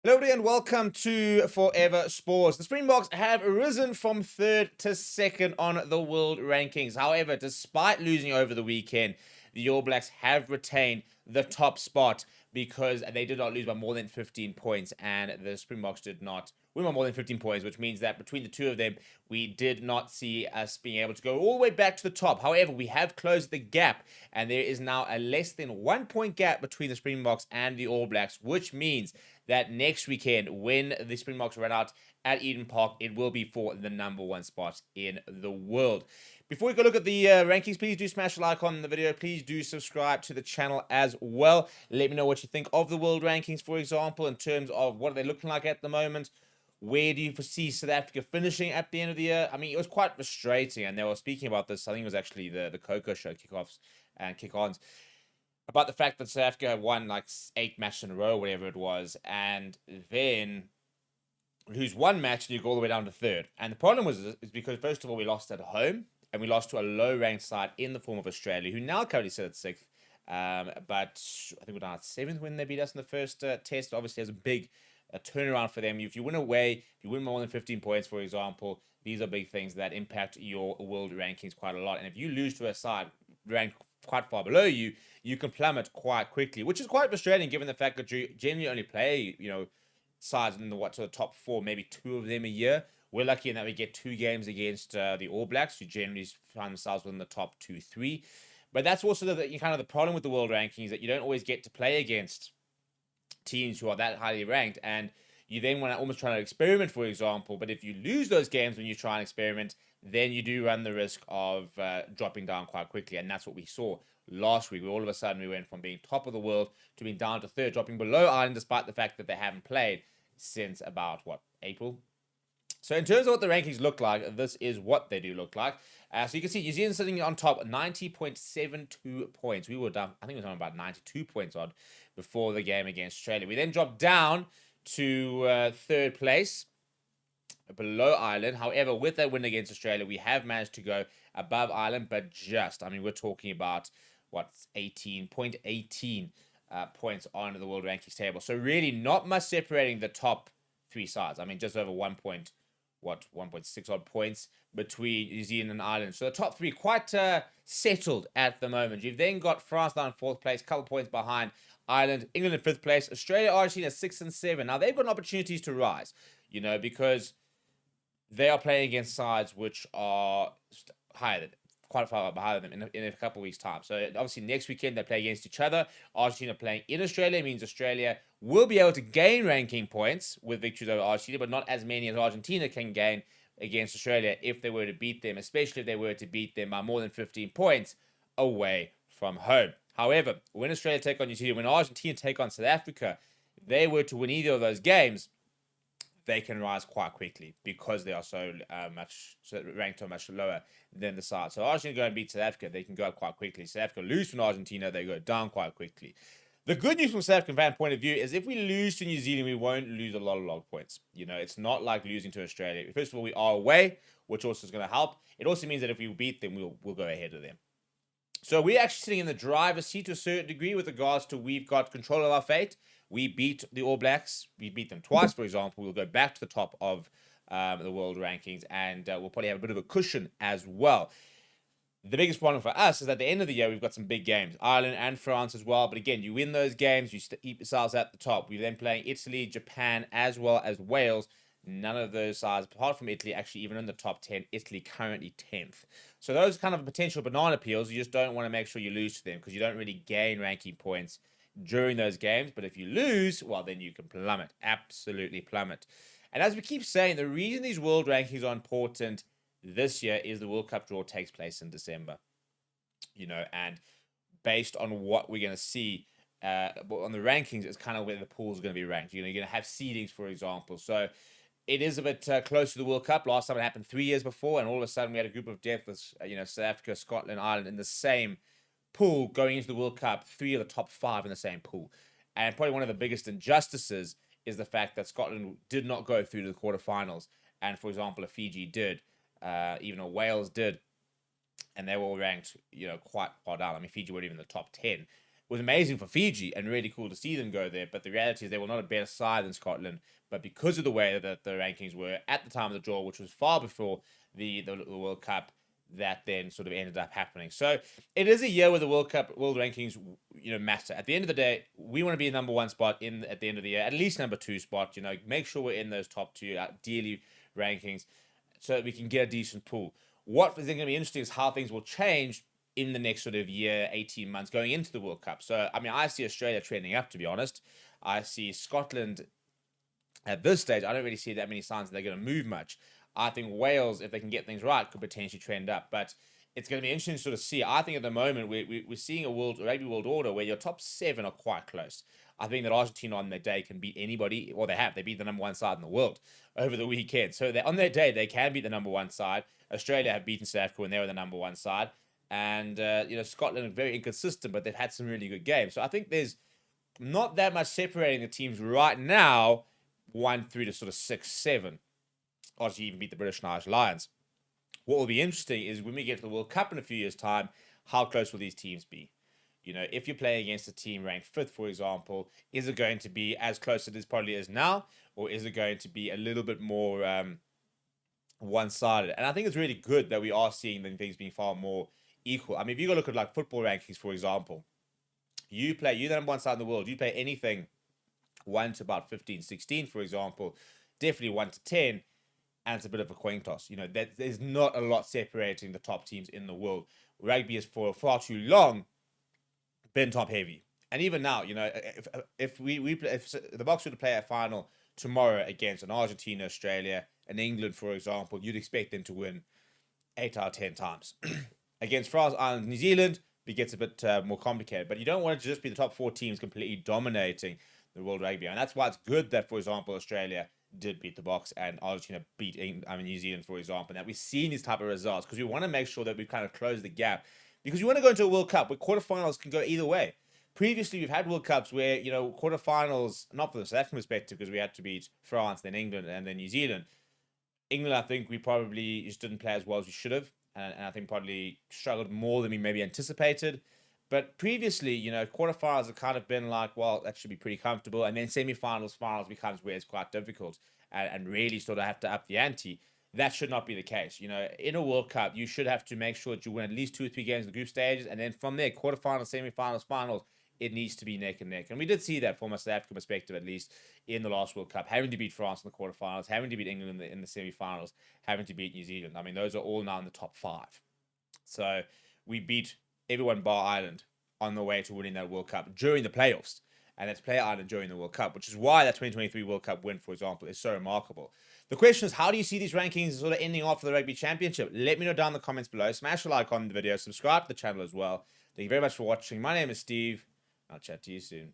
Hello everybody and welcome to Forever Sports. The Springboks have risen from third to second on the world rankings. However, despite losing over the weekend, the All Blacks have retained the top spot because they did not lose by more than 15 points and the Springboks did not win by more than 15 points, which means that between the two of them, we did not see us being able to go all the way back to the top. However, we have closed the gap and there is now a less than 1 point gap between the Springboks and the All Blacks, which means that next weekend, when the Springboks run out at Eden Park, it will be for the #1 spot in the world. Before we go look at the rankings, please do smash a like on the video. Please do subscribe to the channel as well. Let me know what you think of the world rankings, for example, in terms of what are they looking like at the moment. Where do you foresee South Africa finishing at the end of the year? I mean, it was quite frustrating, and they were speaking about this. I think it was actually the Coco Show kickoffs and kick-ons, about the fact that South Africa had won like 8 matches in a row, whatever it was, and then lose one match and you go all the way down to third. And the problem was is because, first of all, we lost at home and we lost to a low-ranked side in the form of Australia, who now currently sit at 6th. But I think we're down at 7th when they beat us in the first test. Obviously, there's a big turnaround for them. If you win away, if you win more than 15 points, for example, these are big things that impact your world rankings quite a lot. And if you lose to a side ranked quite far below you, you can plummet quite quickly, which is quite frustrating given the fact that you generally only play, sides in the top 4, maybe 2 of them a year. We're lucky in that we get 2 games against the All Blacks, who generally find themselves within the top 2, 3. But that's also the problem with the world rankings, that you don't always get to play against teams who are that highly ranked, and you then want to almost try to experiment, for example. But if you lose those games when you try and experiment, then you do run the risk of dropping down quite quickly. And that's what we saw last week. All of a sudden, we went from being top of the world to being down to third, dropping below Ireland, despite the fact that they haven't played since about, April? So in terms of what the rankings look like, this is what they do look like. So you can see New Zealand sitting on top, 90.72 points. We were down, I think it was on about 92 points odd before the game against Australia. We then dropped down to third place, below Ireland. However, with that win against Australia, we have managed to go above Ireland, but just. I mean, we're talking about, 18.18 points on the world rankings table. So really not much separating the top 3 sides. I mean, just over 1.6 odd points between New Zealand and Ireland. So the top 3 quite settled at the moment. You've then got France down in 4th place, a couple points behind Ireland, England in 5th place, Australia, Argentina 6 and 7. Now they've got opportunities to rise, because they are playing against sides which are higher than, quite far behind them in a couple of weeks' time. So obviously next weekend they play against each other. Argentina playing in Australia means Australia will be able to gain ranking points with victories over Argentina, but not as many as Argentina can gain against Australia if they were to beat them, especially if they were to beat them by more than 15 points away from home. However, when Australia take on New Zealand, when Argentina take on South Africa, if they were to win either of those games, they can rise quite quickly because they are so ranked so much lower than the side. So Argentina go and beat South Africa, they can go up quite quickly. South Africa lose from Argentina, they go down quite quickly. The good news from South African fan point of view is if we lose to New Zealand, we won't lose a lot of log points. It's not like losing to Australia. First of all, we are away, which also is going to help. It also means that if we beat them, we'll go ahead of them. So we're actually sitting in the driver's seat to a certain degree with regards to we've got control of our fate. We beat the All Blacks. We beat them twice, for example. We'll go back to the top of the world rankings, and we'll probably have a bit of a cushion as well. The biggest problem for us is at the end of the year, we've got some big games. Ireland and France as well. But again, you win those games, you keep yourselves at the top. We're then playing Italy, Japan, as well as Wales. None of those sides, apart from Italy, actually even in the top 10. Italy currently 10th. So those kind of potential banana peels, you just don't want to make sure you lose to them because you don't really gain ranking points during those games. But if you lose, well, then you can plummet. Absolutely plummet. And as we keep saying, the reason these world rankings are important this year is the World Cup draw takes place in December. And based on what we're going to see on the rankings, it's kind of where the pool's going to be ranked. You're going to have seedings, for example. So it is a bit close to the World Cup. Last time it happened 3 years before, and all of a sudden we had a group of death with South Africa, Scotland, Ireland in the same pool going into the World Cup. 3 of the top 5 in the same pool. And probably one of the biggest injustices is the fact that Scotland did not go through to the quarterfinals. And for example, if Fiji did, even though Wales did, and they were all ranked, quite far down. I mean, Fiji weren't even in the top 10. was amazing for Fiji and really cool to see them go there. But the reality is they were not a better side than Scotland. But because of the way that the rankings were at the time of the draw, which was far before the World Cup, that then sort of ended up happening. So it is a year where the World rankings, matter. At the end of the day, we want to be number one spot at the end of the year, at least number two spot. Make sure we're in those top two, ideally rankings, so that we can get a decent pool. What is going to be interesting is how things will change in the next sort of year, 18 months going into the World Cup. So, I mean, I see Australia trending up, to be honest. I see Scotland at this stage. I don't really see that many signs that they're going to move much. I think Wales, if they can get things right, could potentially trend up. But it's going to be interesting to sort of see. I think at the moment we're seeing a rugby world order where your top 7 are quite close. I think that Argentina on their day can beat anybody, or they beat the number one side in the world over the weekend. So on their day, they can beat the number one side. Australia have beaten South Africa when they were the number one side. And, Scotland are very inconsistent, but they've had some really good games. So I think there's not that much separating the teams right now, 1 through to sort of 6, 7. Obviously, even beat the British and Irish Lions. What will be interesting is when we get to the World Cup in a few years' time, how close will these teams be? If you're playing against a team ranked 5th, for example, is it going to be as close as it probably is now, or is it going to be a little bit more one-sided? And I think it's really good that we are seeing things being far more equal. I mean, if you go look at like football rankings, for example, you're the number one side in the world, you play anything 1 to about 15, 16, for example, definitely 1 to 10, and it's a bit of a coin toss. There's not a lot separating the top teams in the world. Rugby has for far too long been top heavy. And even now, if the Boks were to play a final tomorrow against an Argentina, Australia, and England, for example, you'd expect them to win 8 out of 10 times. Against France, Ireland, New Zealand, it gets a bit more complicated. But you don't want it to just be the top 4 teams completely dominating the World Rugby. And that's why it's good that, for example, Australia did beat the Boks and Argentina beat New Zealand, for example, and that we've seen these type of results because we want to make sure that we kind of close the gap. Because you want to go into a World Cup where quarterfinals can go either way. Previously, we've had World Cups where, quarterfinals, not from the South African perspective, because we had to beat France, then England, and then New Zealand. England, I think we probably just didn't play as well as we should have. And I think probably struggled more than we maybe anticipated. But previously, quarterfinals have kind of been like, well, that should be pretty comfortable. And then semi-finals, finals becomes where it's quite difficult and really sort of have to up the ante. That should not be the case. In a World Cup, you should have to make sure that you win at least 2 or 3 games in the group stages. And then from there, quarterfinals, semi-finals, finals, it needs to be neck and neck. And we did see that from a South African perspective, at least in the last World Cup, having to beat France in the quarterfinals, having to beat England in the semi-finals, having to beat New Zealand. I mean, those are all now in the top 5. So we beat everyone bar Ireland on the way to winning that World Cup during the playoffs. And that's play Ireland during the World Cup, which is why that 2023 World Cup win, for example, is so remarkable. The question is, how do you see these rankings sort of ending off for the Rugby Championship? Let me know down in the comments below. Smash a like on the video. Subscribe to the channel as well. Thank you very much for watching. My name is Steve. I'll chat to you soon.